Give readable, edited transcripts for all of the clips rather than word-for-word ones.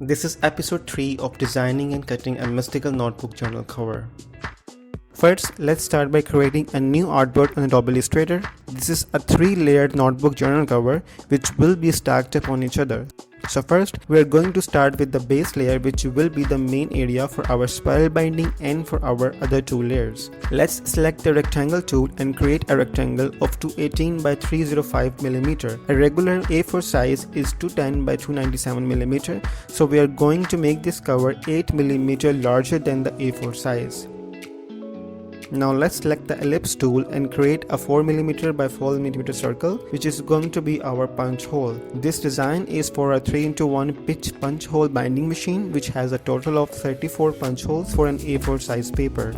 This is episode 3 of designing and cutting a mystical notebook journal cover. First, let's start by creating a new artboard on Adobe Illustrator. This is a 3-layered notebook journal cover which will be stacked upon each other. So first, we are going to start with the base layer, which will be the main area for our spiral binding and for our other 2 layers. Let's select the rectangle tool and create a rectangle of 218 by 305 mm. A regular A4 size is 210 by 297 mm, so we are going to make this cover 8 mm larger than the A4 size. Now let's select the ellipse tool and create a 4mm by 4mm circle, which is going to be our punch hole. This design is for a 3x1 pitch punch hole binding machine, which has a total of 34 punch holes for an A4 size paper.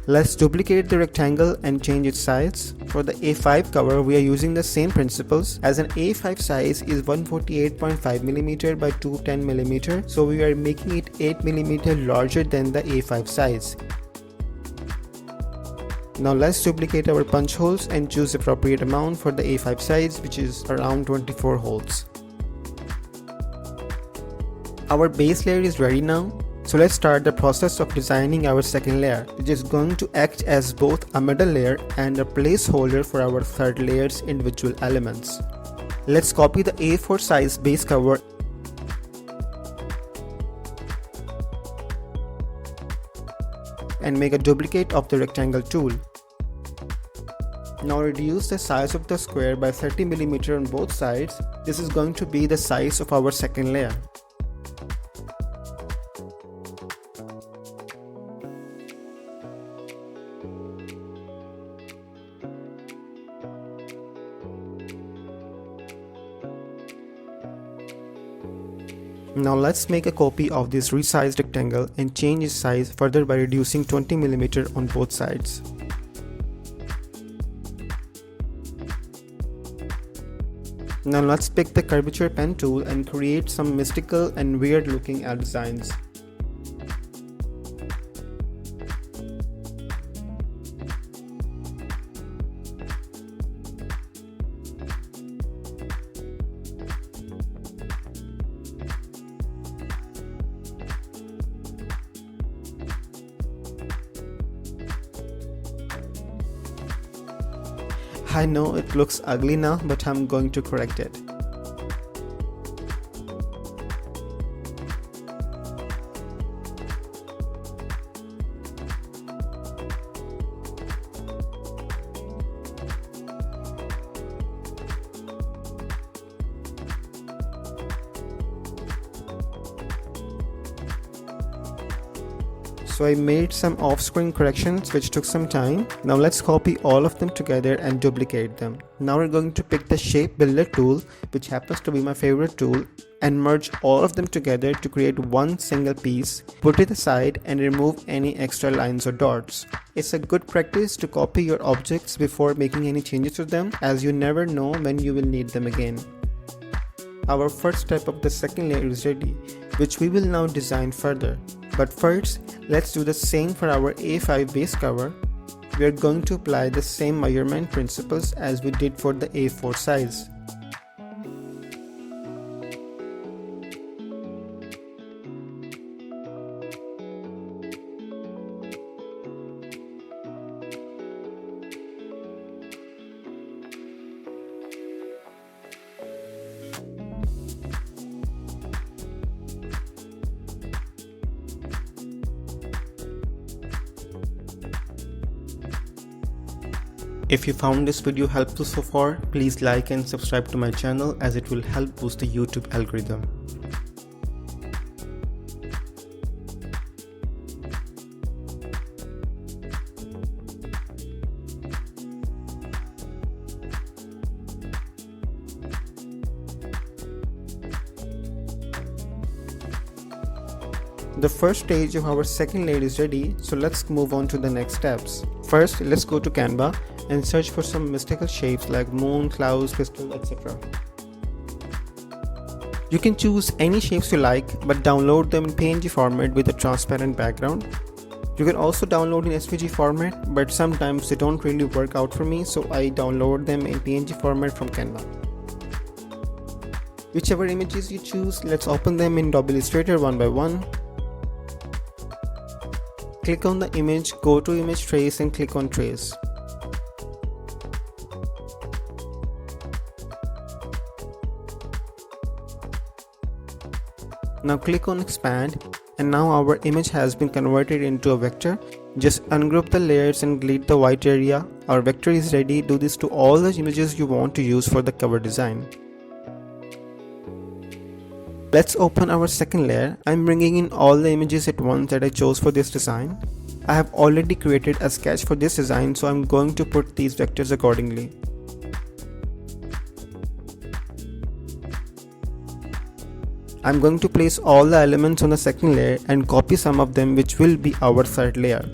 Let's duplicate the rectangle and change its size. For the A5 cover, we are using the same principles, as an A5 size is 148.5mm by 210mm, so we are making it 8mm larger than the A5 size. Now let's duplicate our punch holes and choose the appropriate amount for the A5 size, which is around 24 holes. Our base layer is ready now. So let's start the process of designing our second layer, which is going to act as both a middle layer and a placeholder for our third layer's individual elements. Let's copy the A4 size base cover and make a duplicate of the rectangle tool. Now reduce the size of the square by 30mm on both sides. This is going to be the size of our second layer. Now let's make a copy of this resized rectangle and change its size further by reducing 20mm on both sides. Now let's pick the curvature pen tool and create some mystical and weird looking designs. I know it looks ugly now, but I'm going to correct it. So I made some off-screen corrections which took some time. Now let's copy all of them together and duplicate them. Now we're going to pick the shape builder tool, which happens to be my favorite tool, and merge all of them together to create one single piece. Put it aside and remove any extra lines or dots. It's a good practice to copy your objects before making any changes to them, as you never know when you will need them again. Our first step of the second layer is ready, which we will now design further. But first, let's do the same for our A5 base cover. We are going to apply the same measurement principles as we did for the A4 size. If you found this video helpful so far, please like and subscribe to my channel, as it will help boost the YouTube algorithm. The first stage of our second layer is ready, so let's move on to the next steps. First, let's go to Canva and search for some mystical shapes like moon, clouds, crystal, etc. You can choose any shapes you like, but download them in PNG format with a transparent background. You can also download in SVG format, but sometimes they don't really work out for me, so I download them in PNG format from Canva. Whichever images you choose, let's open them in Adobe Illustrator one by one. Click on the image, go to image trace and click on trace. Now click on expand, and now our image has been converted into a vector. Just ungroup the layers and delete the white area. Our vector is ready. Do this to all the images you want to use for the cover design. Let's open our second layer. I'm bringing in all the images at once that I chose for this design. I have already created a sketch for this design, so I'm going to put these vectors accordingly. I'm going to place all the elements on the second layer and copy some of them, which will be our third layer.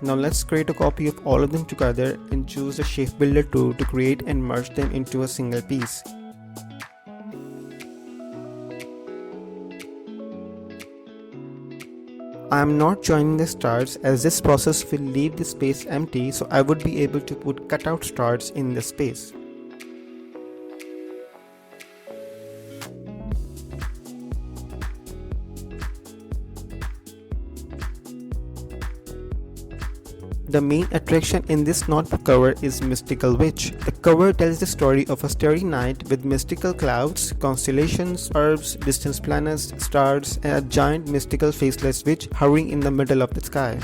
Now let's create a copy of all of them together and choose the Shape Builder tool to create and merge them into a single piece. I am not joining the stars as this process will leave the space empty, so I would be able to put cutout stars in the space. The main attraction in this notebook cover is Mystical Witch. The cover tells the story of a starry night with mystical clouds, constellations, herbs, distant planets, stars, and a giant mystical faceless witch hovering in the middle of the sky.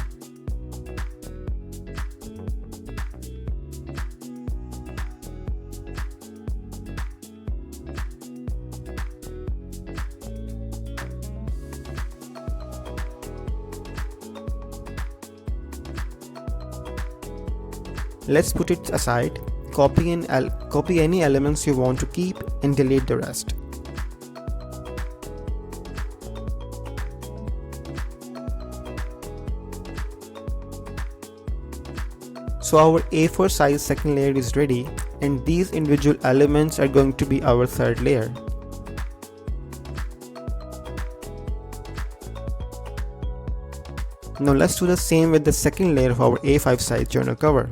Let's put it aside, copy any elements you want to keep and delete the rest. So our A4 size second layer is ready, and these individual elements are going to be our third layer. Now let's do the same with the second layer of our A5 size journal cover.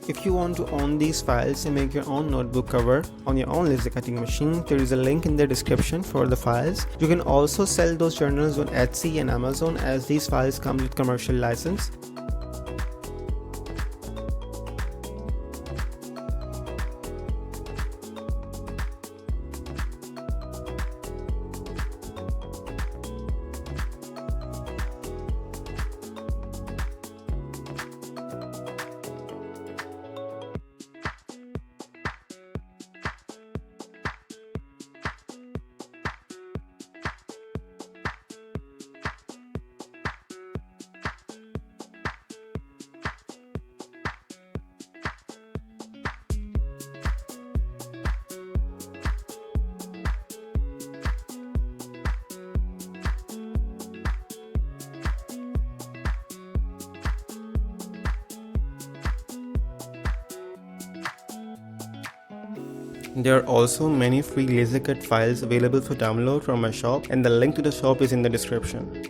If you want to own these files and make your own notebook cover on your own laser cutting machine, there is a link in the description for the files. You can also sell those journals on Etsy and Amazon, as these files come with commercial license. There are also many free laser cut files available for download from my shop, and the link to the shop is in the description.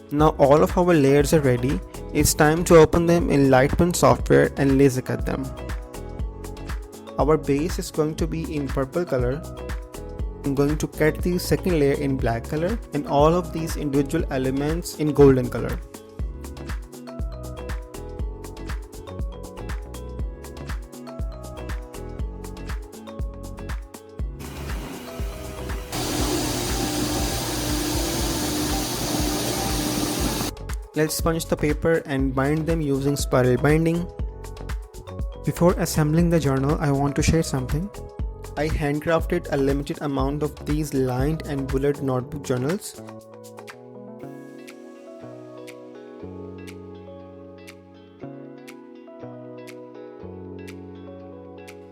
Now all of our layers are ready. It's time to open them in Lightburn software and laser cut them. Our base is going to be in purple color. I'm going to cut the second layer in black color and all of these individual elements in golden color. Let's sponge the paper and bind them using spiral binding. Before assembling the journal, I want to share something. I handcrafted a limited amount of these lined and bullet notebook journals.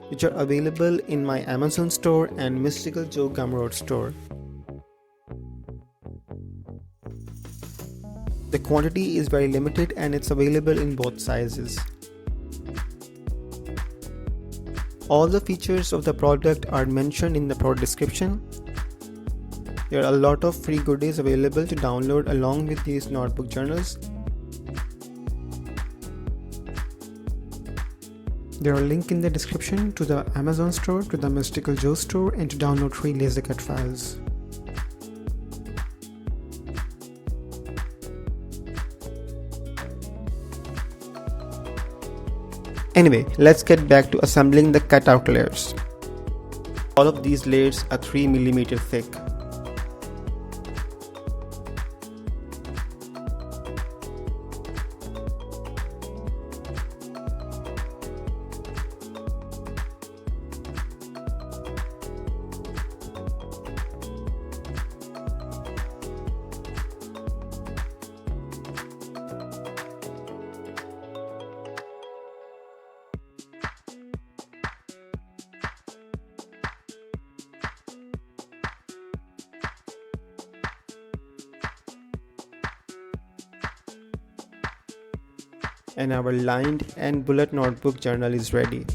Which are available in my Amazon store and Mystical Joe Gumroad store. The quantity is very limited and it's available in both sizes. All the features of the product are mentioned in the product description. There are a lot of free goodies available to download along with these notebook journals. There are links in the description to the Amazon store, to the Mystical Joe store, and to download free laser cut files. Anyway, let's get back to assembling the cutout layers. All of these layers are 3 mm thick. And our lined and bullet notebook journal is ready.